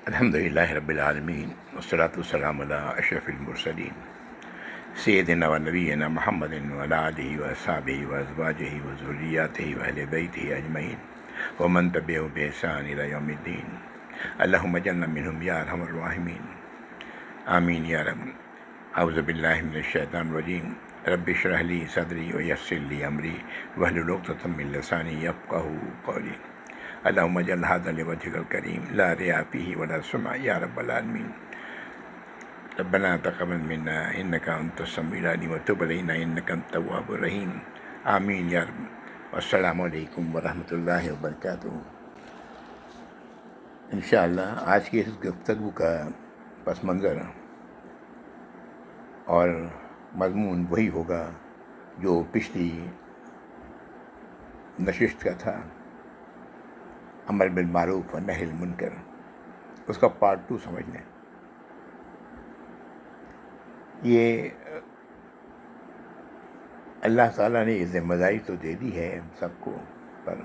الحمد للہ رب العالمین والصلاة والسلام علی اشرف المرسلین سیدنا و نبینا محمد وعلی آلہ واصحابہ وازواجہ وذریاتہ واہل بیتہ اجمعین ومن تبعہم بإحسان الی یوم الدین اللہم اجعلنا منہم یا ارحم الراحمین آمین یا رب۔ اعوذ باللہ من الشیطان الرجیم، رب اشرح لی صدری ویسر لی امری واحلل عقدۃ من لسانی یفقہوا قولی۔ اللہم اجعل ھذا لوجہک الکریم لا ریاء فیہ ولا سمعہ یا رب العالمین۔ ربنا تقبل منا انک انت السمیع العلیم وتب علینا انک انت التواب الرحیم، آمین یا رب۔ السلام علیکم ورحمۃ اللہ وبرکاتہ۔ انشاءاللہ آج کی اس گفتگو کا پس منظر اور مضمون وہی ہوگا جو پچھلی نشست کا تھا، امر بالمعروف و نہی عن المنکر۔ اس کا پارٹ 2 سمجھ لیں۔ یہ اللہ تعالیٰ نے ذمہ داری تو دے دی ہے سب کو، پر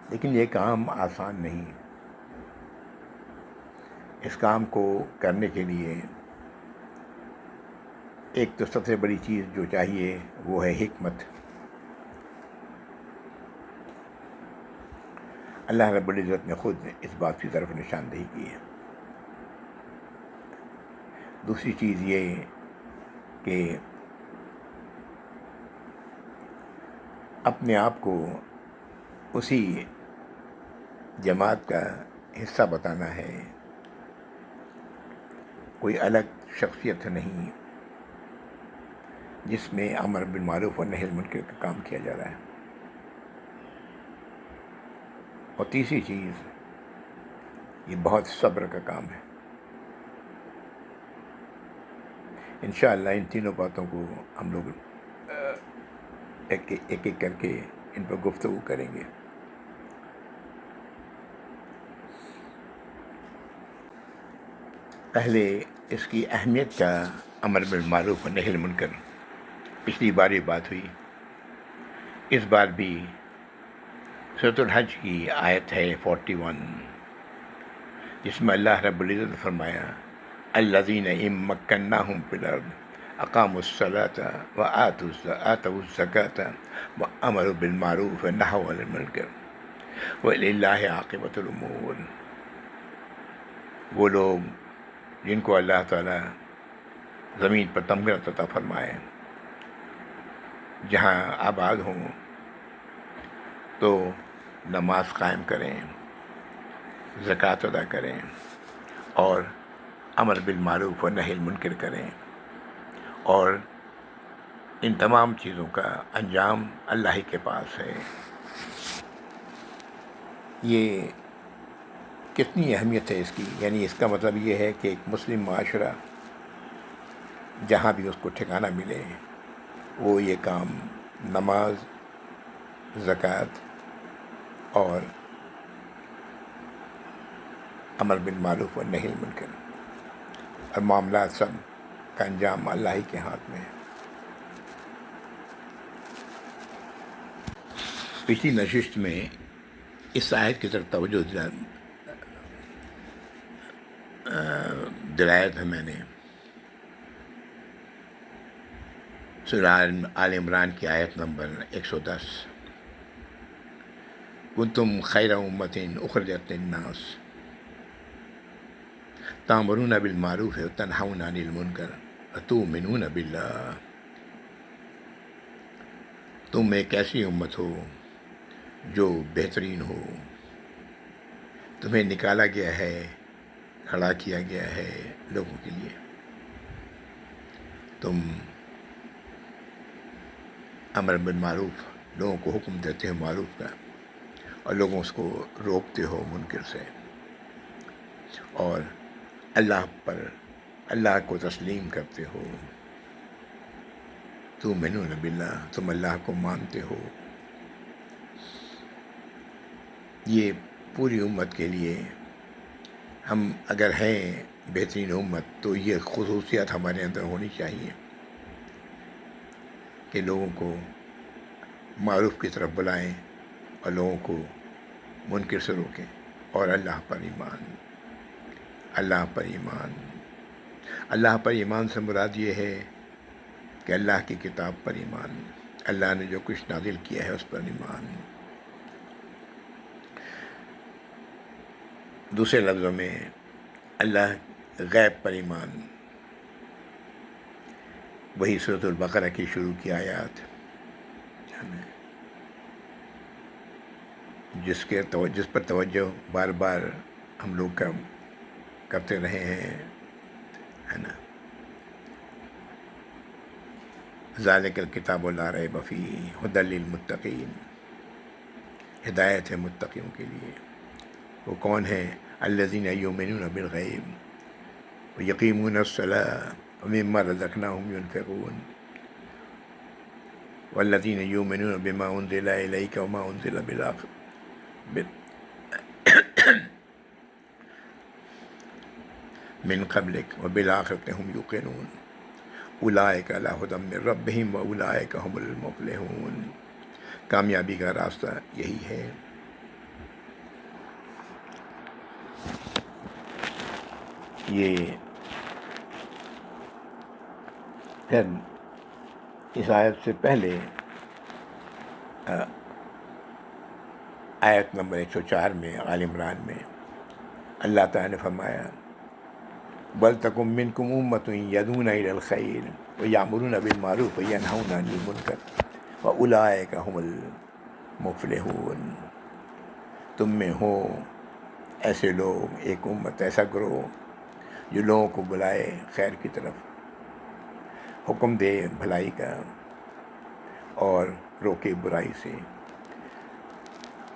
لیکن یہ کام آسان نہیں۔ اس کام کو کرنے کے لیے ایک تو سب سے بڑی چیز جو چاہیے وہ ہے حکمت۔ اللہ رب العزت نے خود اس بات کی طرف نشاندہی کی ہے۔ دوسری چیز یہ کہ اپنے آپ کو اسی جماعت کا حصہ بتانا ہے، کوئی الگ شخصیت نہیں جس میں امر بالمعروف و نہی عن المنکر کا کام کیا جا رہا ہے۔ اور تیسری چیز، یہ بہت صبر کا کام ہے۔ انشاءاللہ ان تینوں باتوں کو ہم لوگ ایک ایک کر کے ان پر گفتگو کریں گے۔ پہلے اس کی اہمیت کا، امر بالمعروف و نہی عن المنکر، پچھلی بار یہ بات ہوئی، اس بار بھی سورۃ الحج کی آیت ہے 41، جس میں اللہ رب العزت نے فرمایا الذین ان مکناہم فی الارض اقاموا الصلاۃ وآتوا الزکاۃ وامروا بالمعروف ونہوا عن المنکر وللہ عاقبۃ الامور۔ وہ لوگ جن کو اللہ تعالیٰ زمین پر تمغنت عطا فرمائے، جہاں آباد ہوں تو نماز قائم کریں، زکوٰۃ ادا کریں اور امر بالمعروف و نہی عن المنکر کریں، اور ان تمام چیزوں کا انجام اللہ ہی کے پاس ہے۔ یہ کتنی اہمیت ہے اس کی، یعنی اس کا مطلب یہ ہے کہ ایک مسلم معاشرہ جہاں بھی اس کو ٹھکانہ ملے، وہ یہ کام نماز، زکوٰۃ اور امر بالمعروف و نہی عن المنکر، اور معاملات سب کا انجام اللہ ہی کے ہاتھ میں ہے۔ پچھلی نشست میں اس آیت کی طرف توجہ دلایا تھا میں نے، سورہ آل عمران کی آیت نمبر 110، کنتم خیر امۃ اخرجت للناس تأمرون بالمعروف وتنہون عن المنکر وتؤمنون باللہ۔ تم ایک ایسی امت ہو جو بہترین ہو، تمہیں نکالا گیا ہے، کھڑا کیا گیا ہے لوگوں کے لیے، تم امر بالمعروف، لوگوں کو حکم دیتے ہو معروف کا، اور لوگوں اس کو روکتے ہو منکر سے، اور اللہ کو تسلیم کرتے ہو، تؤمنون باللہ، تم اللہ کو مانتے ہو۔ یہ پوری امت کے لیے، ہم اگر ہیں بہترین امت تو یہ خصوصیات ہمارے اندر ہونی چاہیے کہ لوگوں کو معروف کی طرف بلائیں اور لوگوں کو منکر سے روکیں۔ اور اللہ پر ایمان، اللہ پر ایمان۔ اللہ پر ایمان سے مراد یہ ہے کہ اللہ کی کتاب پر ایمان، اللہ نے جو کچھ نازل کیا ہے اس پر ایمان۔ دوسرے لفظوں میں اللہ غیب پر ایمان، وہی سورۃ البقرہ کی شروع کی آیات جس پر توجہ بار بار ہم لوگ کرتے رہے ہیں، ہے نا۔ ذالک الکتاب لا ریب فیہ ھدی للمتقین، ہدایت ہے متقیوں کے لیے۔ وہ کون ہیں؟ الذین یؤمنون بالغیب ویقیمون الصلاۃ ومما رزقناہم ینفقون والذین یؤمنون بما انزل الیک وما انزل من قبلک وبالآخرۃ ھم یوقنون اولئک علی ھدی من ربہم واولئک ھم المفلحون۔ کامیابی کا راستہ یہی ہے۔ یہ پھر اس آیت سے پہلے آیت نمبر 104 میں آل عمران میں اللہ تعالیٰ نے فرمایا بل تکن منکم امۃ یدعون الی الخیر ویأمرون بالمعروف وینہون عن المنکر واولئک ھم المفلحون۔ تم میں ہو ایسے لوگ، ایک امت، ایسا گروہ جو لوگوں کو بلائے خیر کی طرف، حکم دے بھلائی کا اور روکے برائی سے،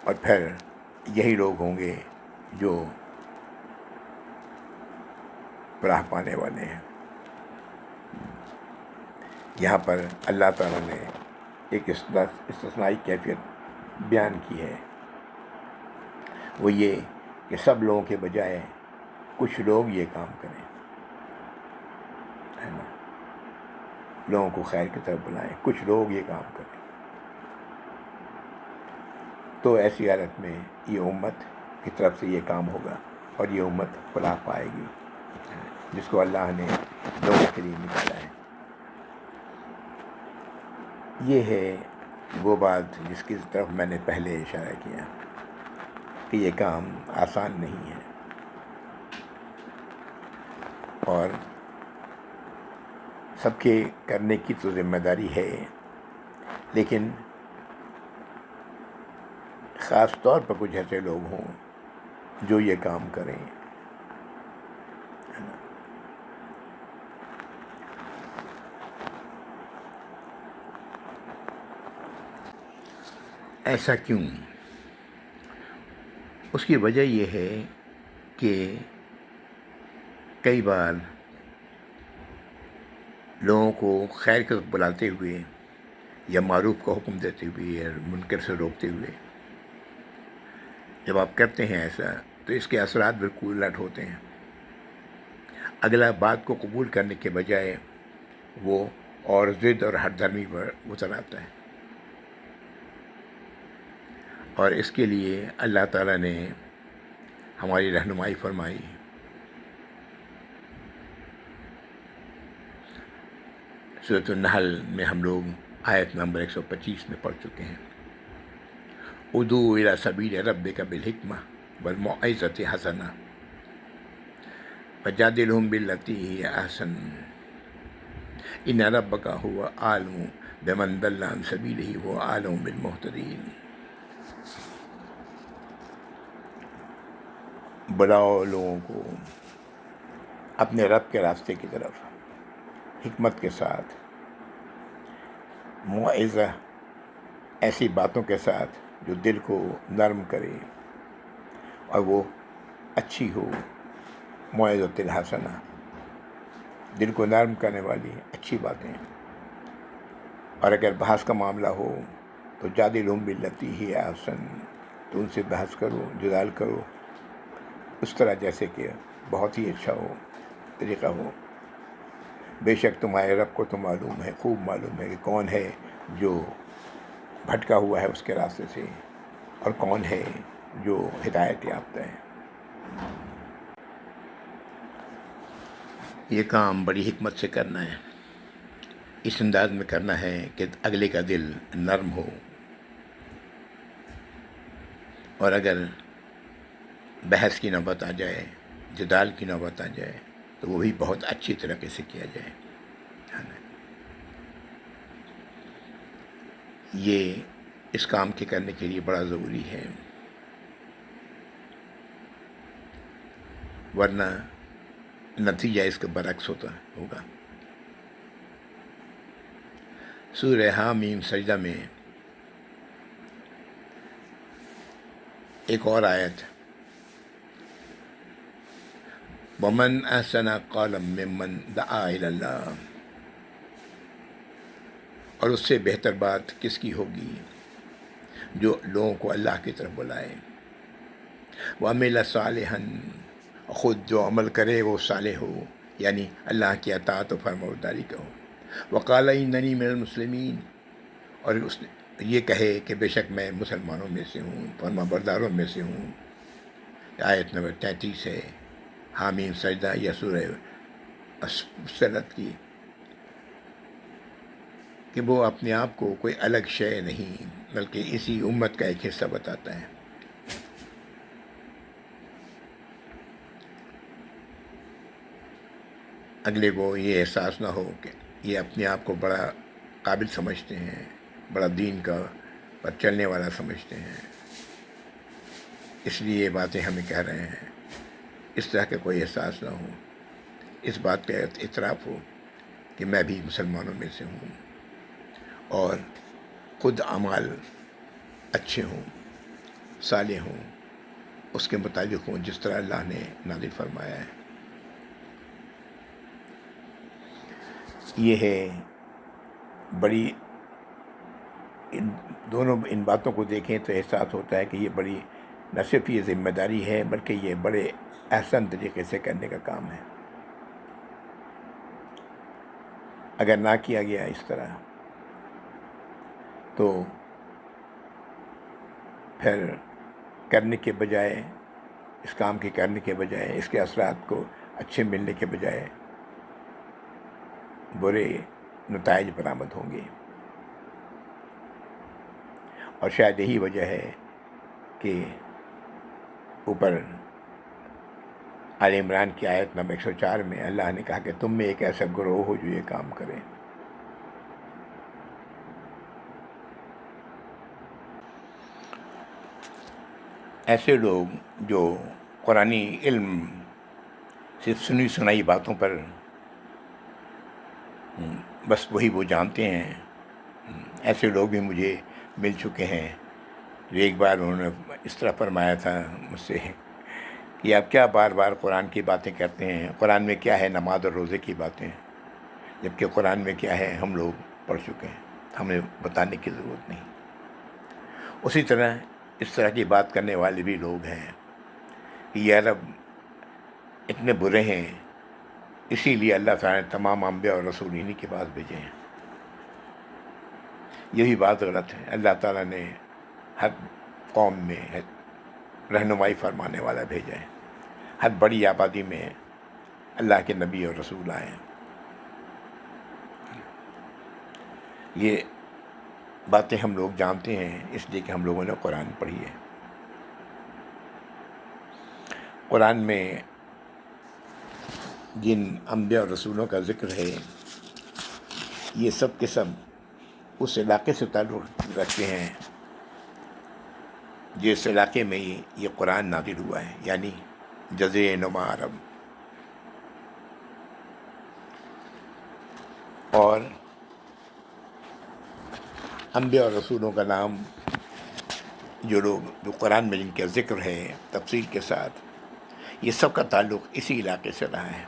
اور پھر یہی لوگ ہوں گے جو راہ پانے والے ہیں۔ یہاں پر اللہ تعالیٰ نے ایک استثنائی کیفیت بیان کی ہے، وہ یہ کہ سب لوگوں کے بجائے کچھ لوگ یہ کام کریں، ہے نا، لوگوں کو خیر کی طرف بلائیں، کچھ لوگ یہ کام کریں۔ تو ایسی حالت میں یہ امت کی طرف سے یہ کام ہوگا اور یہ امت فلاح پائے گی، جس کو اللہ نے لوگوں کے لیے نکالا ہے۔ یہ ہے وہ بات جس کی طرف میں نے پہلے اشارہ کیا کہ یہ کام آسان نہیں ہے، اور سب کے کرنے کی تو ذمہ داری ہے، لیکن خاص طور پر کچھ ایسے لوگ ہوں جو یہ کام کریں۔ ایسا کیوں؟ اس کی وجہ یہ ہے کہ کئی بار لوگوں کو خیر کی طرف بلاتے ہوئے یا معروف کا حکم دیتے ہوئے یا منکر سے روکتے ہوئے جب آپ کرتے ہیں ایسا، تو اس کے اثرات بالکل الٹ ہوتے ہیں۔ اگلا بات کو قبول کرنے کے بجائے وہ اور ضد اور ہٹ دھرمی پر اتر آتا ہے، اور اس کے لیے اللہ تعالیٰ نے ہماری رہنمائی فرمائی۔ سورۃ النحل میں ہم لوگ آیت نمبر 125 میں پڑھ چکے ہیں، ادعو الی سبیل ربک بالحکمہ والموعظۃ الحسنہ وجادلہم باللتی ہی احسن ان ربک ھو اعلم بمن ضل عن سبیلہ وھو اعلم بالمہتدین۔ بلاؤ لوگوں کو اپنے رب کے راستے کی طرف حکمت کے ساتھ، موعظہ، ایسی باتوں کے ساتھ جو دل کو نرم کرے اور وہ اچھی ہو، موعظۃ الحسنہ، دل کو نرم کرنے والی اچھی باتیں۔ اور اگر بحث کا معاملہ ہو تو جادلہم باللتی ہی احسن، تو ان سے بحث کرو، جدال کرو اس طرح جیسے کہ بہت ہی اچھا ہو، طریقہ ہو۔ بے شک تمہارے رب کو تو معلوم ہے، خوب معلوم ہے کہ کون ہے جو بھٹکا ہوا ہے اس کے راستے سے، اور کون ہے جو ہدایت یافتہ ہے۔ یہ کام بڑی حکمت سے کرنا ہے، اس انداز میں کرنا ہے کہ اگلے کا دل نرم ہو، اور اگر بحث کی نوبت آ جائے، جدال کی نوبت آ جائے، تو وہ بھی بہت اچھی طریقے سے کیا جائے. ہے نا؟ یہ اس کام کے کرنے کے لیے بڑا ضروری ہے، ورنہ نتیجہ اس کے برعکس ہوگا. سورہ حامیم سجدہ میں ایک اور آیت، وَمَنْ أَحْسَنَ قَوْلًا مِّمَّنْ دَعَا إِلَى اللَّهِ، اور اس سے بہتر بات کس کی ہوگی جو لوگوں کو اللہ کی طرف بلائے. وَعَمِلَ صَالِحًا، خود جو عمل کرے وہ صالح ہو، یعنی اللہ کی اطاعت و فرمانبرداری کا ہو. وَقَالَ إِنَّنِي مِنَ الْمُسْلِمِينَ، اور اس نے یہ کہے کہ بے شک میں مسلمانوں میں سے ہوں، فرما برداروں میں سے ہوں. آیت نمبر 33 ہے حامیم سجدہ یا سورہ فصلت کی، کہ وہ اپنے آپ کو کوئی الگ شے نہیں بلکہ اسی امت کا ایک حصہ بتاتا ہے. اگلے کو یہ احساس نہ ہو کہ یہ اپنے آپ کو بڑا قابل سمجھتے ہیں، بڑا دین کا پر چلنے والا سمجھتے ہیں، اس لیے یہ باتیں ہمیں کہہ رہے ہیں. اس طرح کا کوئی احساس نہ ہو، اس بات کا اعتراف ہو کہ میں بھی مسلمانوں میں سے ہوں، اور خود اعمال اچھے ہوں، صالح ہوں، اس کے مطابق ہوں جس طرح اللہ نے نازل فرمایا ہے. یہ ہے بڑی، ان باتوں کو دیکھیں تو احساس ہوتا ہے کہ یہ بڑی نہ صرف یہ ذمہ داری ہے بلکہ یہ بڑے احسن طریقے سے کرنے کا کام ہے. اگر نہ کیا گیا اس طرح تو پھر کرنے کے بجائے، اس کام کے کرنے کے بجائے، اس کے اثرات کو اچھے ملنے کے بجائے برے نتائج برآمد ہوں گے. اور شاید یہی وجہ ہے کہ اوپر آل عمران کی آیت نمبر 104 میں اللہ نے کہا کہ تم میں ایک ایسا گروہ ہو جو یہ کام کرے. ایسے لوگ جو قرآنی علم صرف سنی سنائی باتوں پر بس وہی وہ جانتے ہیں، ایسے لوگ بھی مجھے مل چکے ہیں جو ایک بار انہوں نے اس طرح فرمایا تھا مجھ سے کہ آپ کیا بار بار قرآن کی باتیں کرتے ہیں، قرآن میں کیا ہے نماز اور روزے کی باتیں، جبکہ قرآن میں کیا ہے ہم لوگ پڑھ چکے ہیں، ہمیں بتانے کی ضرورت نہیں. اسی طرح اس طرح کی بات کرنے والے بھی لوگ ہیں کہ یہ عرب اتنے برے ہیں، اسی لیے اللہ تعالیٰ نے تمام انبیاء اور رسول انہی کے پاس بھیجے ہیں. یہی بات غلط ہے. اللہ تعالیٰ نے ہر قوم میں رہنمائی فرمانے والا بھیجا ہے، ہر بڑی آبادی میں اللہ کے نبی اور رسول آئے ہیں. یہ باتیں ہم لوگ جانتے ہیں اس لیے کہ ہم لوگوں نے قرآن پڑھی ہے. قرآن میں جن انبیاء اور رسولوں کا ذکر ہے یہ سب کے سب اس علاقے سے تعلق رکھتے ہیں جس علاقے میں یہ قرآن نازل ہوا ہے، یعنی جزیرہ نما عرب. اور انبیاء اور رسولوں کا نام جو قرآن میں جن کا ذکر ہے تفصیل کے ساتھ، یہ سب کا تعلق اسی علاقے سے رہا ہے.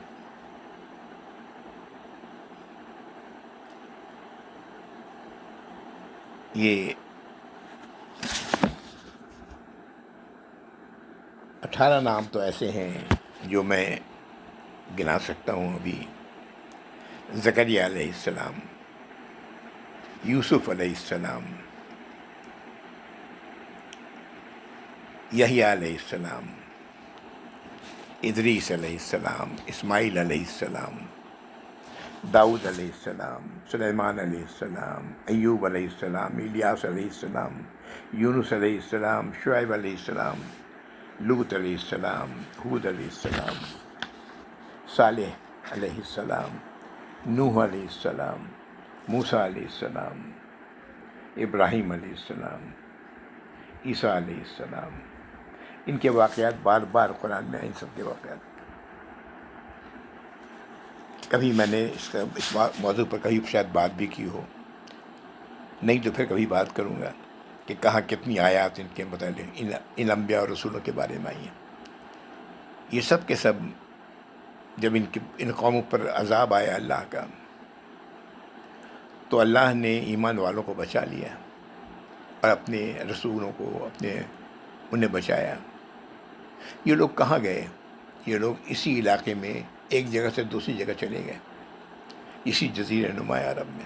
یہ 18 نام تو ایسے ہیں جو میں گنا سکتا ہوں ابھی: زکریا علیہ السلام، یوسف علیہ السلام، یحییٰ علیہ السلام، ادریس علیہ السلام، اسماعیل علیہ السلام، داؤد علیہ السلام، سلیمان علیہ السلام، ایوب علیہ السلام، الیاس علیہ السلام، یونس علیہ السلام، شعیب علیہ السلام، لوط علیہ السلام، ہود علیہ السلام، صالح علیہ السلام، نوح علیہ السلام، موسیٰ علیہ السلام، ابراہیم علیہ السلام، عیسیٰ علیہ السلام. ان کے واقعات بار بار قرآن میں ہیں، ان سب کے واقعات. کبھی میں نے اس موضوع پر کبھی شاید بات بھی کی ہو، نہیں تو پھر کبھی بات کروں گا کہ کہاں کتنی آیات ان کے متعلق ان انبیاء اور رسولوں کے بارے میں آئی ہیں. یہ سب کے سب جب ان قوموں پر عذاب آیا اللہ کا، تو اللہ نے ایمان والوں کو بچا لیا اور اپنے رسولوں کو انہیں بچایا. یہ لوگ کہاں گئے؟ یہ لوگ اسی علاقے میں ایک جگہ سے دوسری جگہ چلے گئے، اسی جزیرہ نما عرب میں.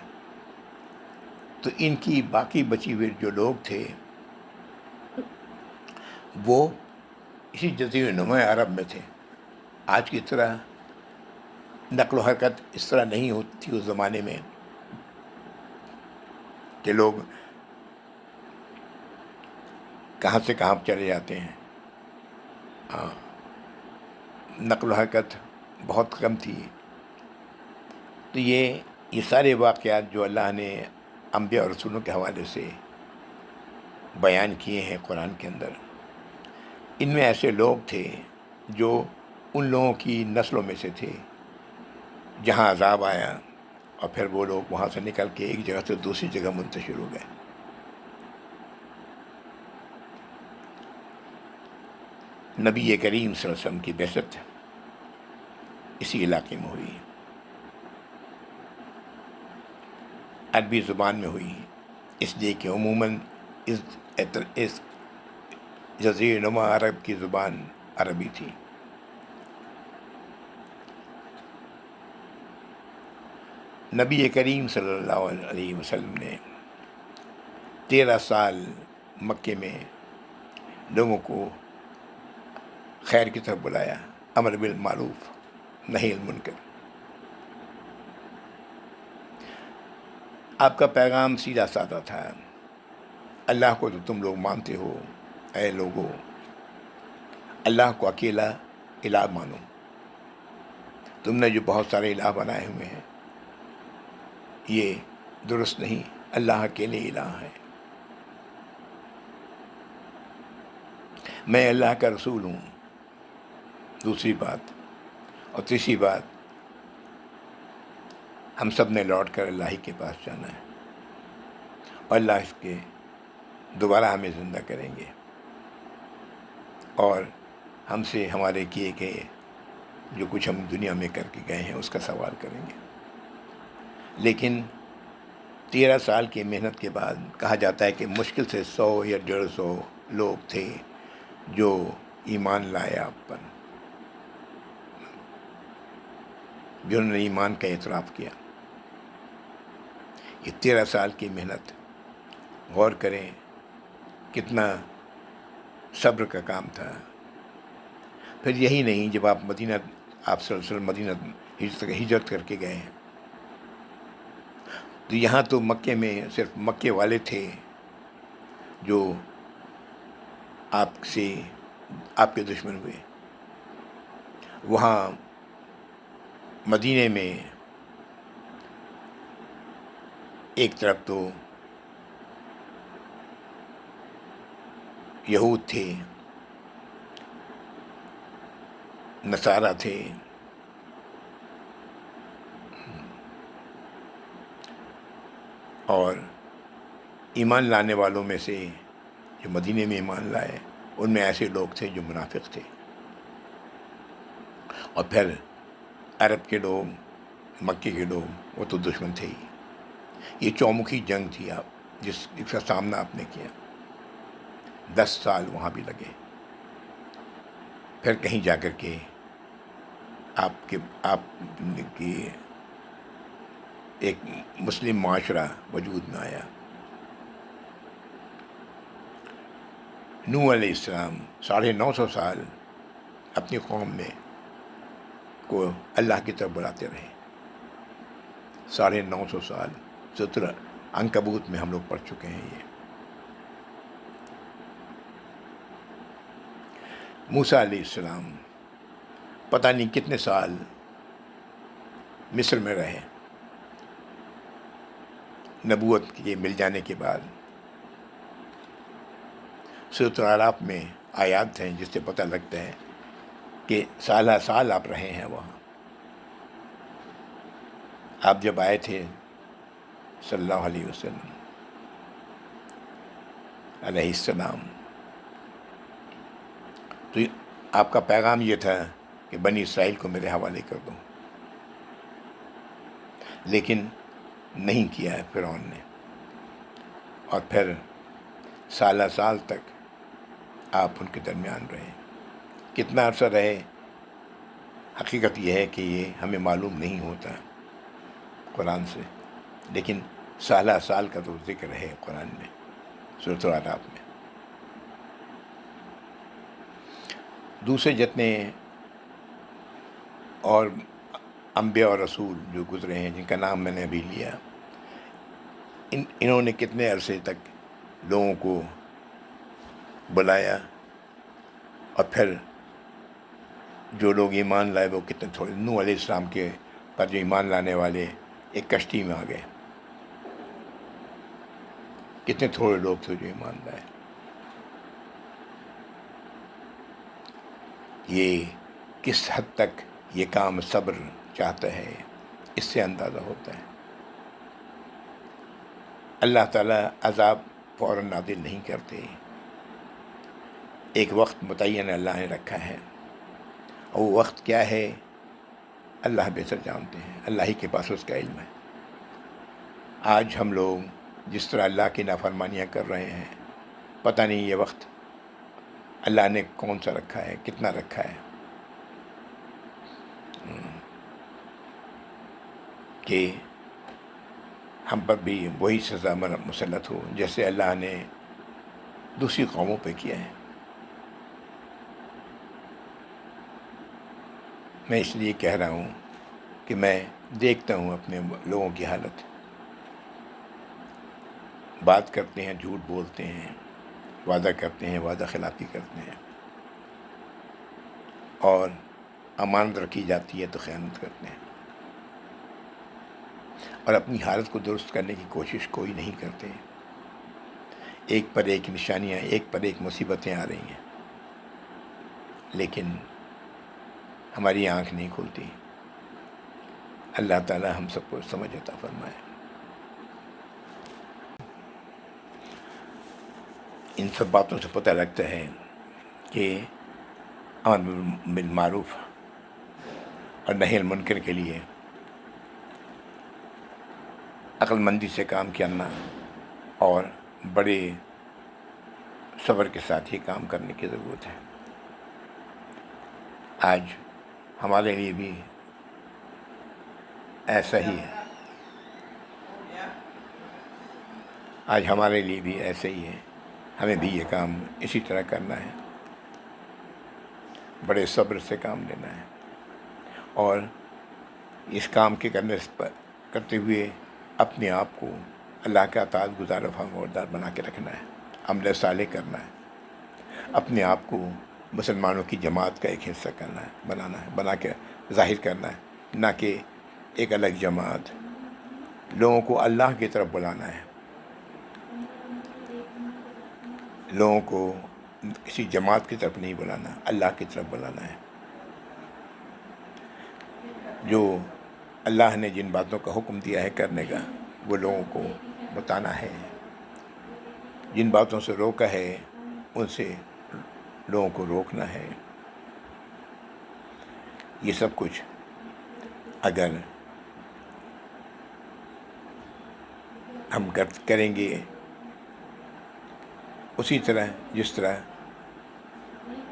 تو ان کی باقی بچی ہوئے جو لوگ تھے وہ اسی جزیرہ نما عرب میں تھے. آج کی طرح نقل و حرکت اس طرح نہیں ہوتی تھی اس زمانے میں کہ لوگ کہاں سے کہاں چلے جاتے ہیں. ہاں، نقل و حرکت بہت کم تھی. تو یہ سارے واقعات جو اللہ نے انبیاء اور رسولوں کے حوالے سے بیان کیے ہیں قرآن کے اندر، ان میں ایسے لوگ تھے جو ان لوگوں کی نسلوں میں سے تھے جہاں عذاب آیا اور پھر وہ لوگ وہاں سے نکل کے ایک جگہ سے دوسری جگہ منتشر ہو گئے. نبی کریم صلی اللہ علیہ وسلم کی بعثت اسی علاقے میں ہوئی، عربی زبان میں ہوئی، اس لیے کہ عموماً اس جزیرہ نما عرب کی زبان عربی تھی. نبی کریم صلی اللہ علیہ وسلم نے 13 سال مکے میں لوگوں کو خیر کی طرف بلایا، امر بالمعروف نہی عن المنکر. آپ کا پیغام سیدھا سادہ تھا، اللہ کو تو تم لوگ مانتے ہو، اے لوگو اللہ کو اکیلا الہ مانو. تم نے جو بہت سارے الہ بنائے ہوئے ہیں یہ درست نہیں، اللہ اکیلے الہ ہے. میں اللہ کا رسول ہوں، دوسری بات. اور تیسری بات، ہم سب نے لوٹ کر اللہ ہی کے پاس جانا ہے اور اللہ اس کے دوبارہ ہمیں زندہ کریں گے اور ہم سے ہمارے کیے گئے جو کچھ ہم دنیا میں کر کے گئے ہیں اس کا سوال کریں گے. لیکن 13 سال کی محنت کے بعد کہا جاتا ہے کہ مشکل سے 100 یا 150 لوگ تھے جو ایمان لائے آپ پر، جنہوں نے ایمان کا اعتراف کیا. یہ 13 سال کی محنت، غور کریں کتنا صبر کا کام تھا. پھر یہی نہیں، جب آپ صلی اللہ علیہ وسلم مدینہ ہجرت کر کے گئے ہیں تو یہاں تو مکے میں صرف مکے والے تھے جو آپ کے دشمن ہوئے. وہاں مدینے میں ایک طرف تو یہود تھے، نصارہ تھے، اور ایمان لانے والوں میں سے جو مدینے میں ایمان لائے ان میں ایسے لوگ تھے جو منافق تھے. اور پھر عرب کے لوگ، مکے کے لوگ، وہ تو دشمن تھے ہی. یہ چومکھی جنگ تھی جس کا سامنا آپ نے کیا. 10 سال وہاں بھی لگے، پھر کہیں جا کر کے آپ کی ایک مسلم معاشرہ وجود میں آیا. نوح علیہ السلام 950 سال اپنی قوم میں کو اللہ کی طرف بلاتے رہے. 950 سال سورۃ عنکبوت میں ہم لوگ پڑھ چکے ہیں. یہ موسیٰ علیہ السلام پتہ نہیں کتنے سال مصر میں رہے. نبوت کے مل جانے کے بعد سورۃ الاعراف میں آیات ہیں جس سے پتہ لگتا ہے کہ سالہ سال آپ رہے ہیں وہاں. آپ جب آئے تھے صلی اللہ علیہ وسلم علیہ السلام تو آپ کا پیغام یہ تھا کہ بنی اسرائیل کو میرے حوالے کر دو، لیکن نہیں کیا ہے فرعون نے. اور پھر سالہ سال تک آپ ان کے درمیان رہے. کتنا عرصہ رہے، حقیقت یہ ہے کہ یہ ہمیں معلوم نہیں ہوتا قرآن سے، لیکن سالہ سال کا تو ذکر ہے قرآن میں سورۃ الاعراف میں. دوسرے جتنے اور انبیاء اور رسول جو گزرے ہیں جن کا نام میں نے ابھی لیا، انہوں نے کتنے عرصے تک لوگوں کو بلایا، اور پھر جو لوگ ایمان لائے وہ کتنے تھوڑے. نوح علیہ السلام کے پر جو ایمان لانے والے ایک کشتی میں آ گئے، کتنے تھوڑے لوگ تھے جو ایمان لائے. یہ کس حد تک یہ کام صبر چاہتا ہے اس سے اندازہ ہوتا ہے. اللہ تعالیٰ عذاب فوراً نازل نہیں کرتے، ایک وقت متعین اللہ نے رکھا ہے، اور وہ وقت کیا ہے اللہ بہتر جانتے ہیں، اللہ ہی کے پاس اس کا علم ہے. آج ہم لوگ جس طرح اللہ کی نافرمانیاں کر رہے ہیں، پتہ نہیں یہ وقت اللہ نے کون سا رکھا ہے، کتنا رکھا ہے، کہ ہم پر بھی وہی سزا مسلط ہو جیسے اللہ نے دوسری قوموں پہ کیا ہے. میں اس لیے کہہ رہا ہوں کہ میں دیکھتا ہوں اپنے لوگوں کی حالت، بات کرتے ہیں، جھوٹ بولتے ہیں، وعدہ کرتے ہیں، وعدہ خلافی کرتے ہیں، اور امانت رکھی جاتی ہے تو خیانت کرتے ہیں، اور اپنی حالت کو درست کرنے کی کوشش کوئی نہیں کرتے. ایک پر ایک نشانیاں، ایک پر ایک مصیبتیں آ رہی ہیں، لیکن ہماری آنکھ نہیں کھلتی. اللہ تعالی ہم سب کو سمجھ عطا فرمائے. ان سب باتوں سے پتہ لگتا ہے کہ امر بالمعروف اور نہی عن المنکر کے لیے عقل مندی سے کام کرنا اور بڑے صبر کے ساتھ ہی کام کرنے کی ضرورت ہے. آج ہمارے لیے بھی ایسا ہی ہے، آج ہمارے لیے بھی ایسا ہی ہے. ہمیں بھی یہ کام اسی طرح کرنا ہے، بڑے صبر سے کام لینا ہے، اور اس کام کے کرتے ہوئے اپنے آپ کو اللہ کا اطاعت گزار و فرمانبردار بنا کے رکھنا ہے، عمل صالح کرنا ہے، اپنے آپ کو مسلمانوں کی جماعت کا ایک حصہ کرنا ہے، بنا کے ظاہر کرنا ہے، نہ کہ ایک الگ جماعت. لوگوں کو اللہ کی طرف بلانا ہے، لوگوں کو کسی جماعت کی طرف نہیں بلانا، اللہ کی طرف بلانا ہے. جو اللہ نے جن باتوں کا حکم دیا ہے کرنے کا وہ لوگوں کو بتانا ہے، جن باتوں سے روکا ہے ان سے لوگوں کو روکنا ہے. یہ سب کچھ اگر ہم کریں گے اسی طرح جس طرح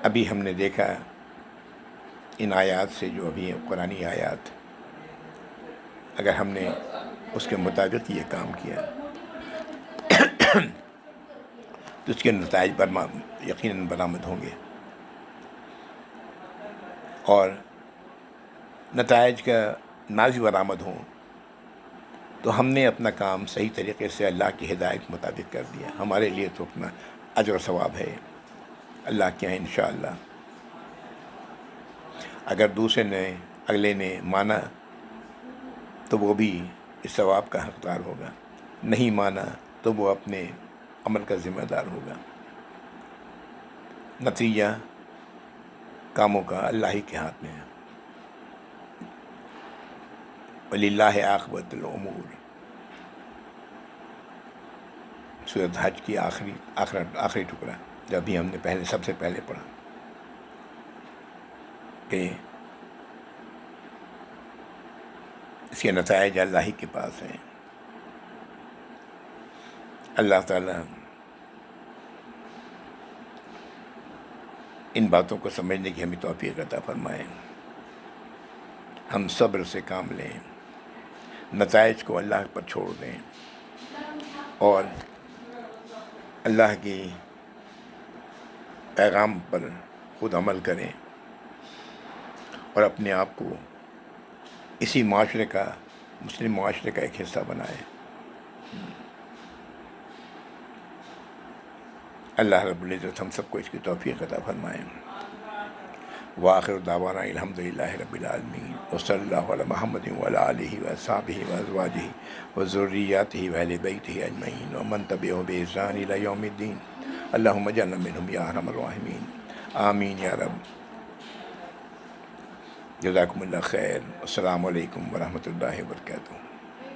ابھی ہم نے دیکھا ان آیات سے، جو ابھی قرآنی آیات، اگر ہم نے اس کے مطابق یہ کام کیا تو اس کے نتائج یقیناً برآمد ہوں گے. اور نتائج کا نازل برآمد ہوں تو ہم نے اپنا کام صحیح طریقے سے اللہ کی ہدایت کے مطابق کر دیا، ہمارے لیے تو اپنا اجر و ثواب ہے اللہ کے یہاں انشاءاللہ۔ اگر دوسرے نے اگلے نے مانا تو وہ بھی اس ثواب کا حقدار ہوگا، نہیں مانا تو وہ اپنے عمل کا ذمہ دار ہوگا۔ نتیجہ کاموں کا اللہ ہی کے ہاتھ میں ہے۔ وَلِلَّهِ عَاقِبَةُ الْأُمُورِ، سورۃ حج کی آخری ٹکڑا جو ابھی ہم نے سب سے پہلے پڑھا کہ اس کے نتائج اللہ ہی کے پاس ہیں۔ اللہ تعالیٰ ان باتوں کو سمجھنے کی ہمیں توفیق عطا فرمائے، ہم صبر سے کام لیں، نتائج کو اللہ پر چھوڑ دیں اور اللہ کی پیغام پر خود عمل کریں اور اپنے آپ کو اسی معاشرے کا، مسلم معاشرے کا ایک حصہ بنائیں۔ اللہ رب العزت ہم سب کو اس کی توفیق عطا فرمائیں۔ وآخر دعوانا الحمدللہ رب العالمین، وصلی اللہ علی محمد وعلی آلہ وصحبہ وازواجہ وذریاتہ واہل بیتہ اجمعین ومن تبعہم بإحسان الی یوم الدین، اللہم اجعلنا منہم یا ارحم الراحمین، آمین یا رب۔ جزاکم اللہ خیر، السلام علیکم ورحمۃ اللہ وبرکاتہ۔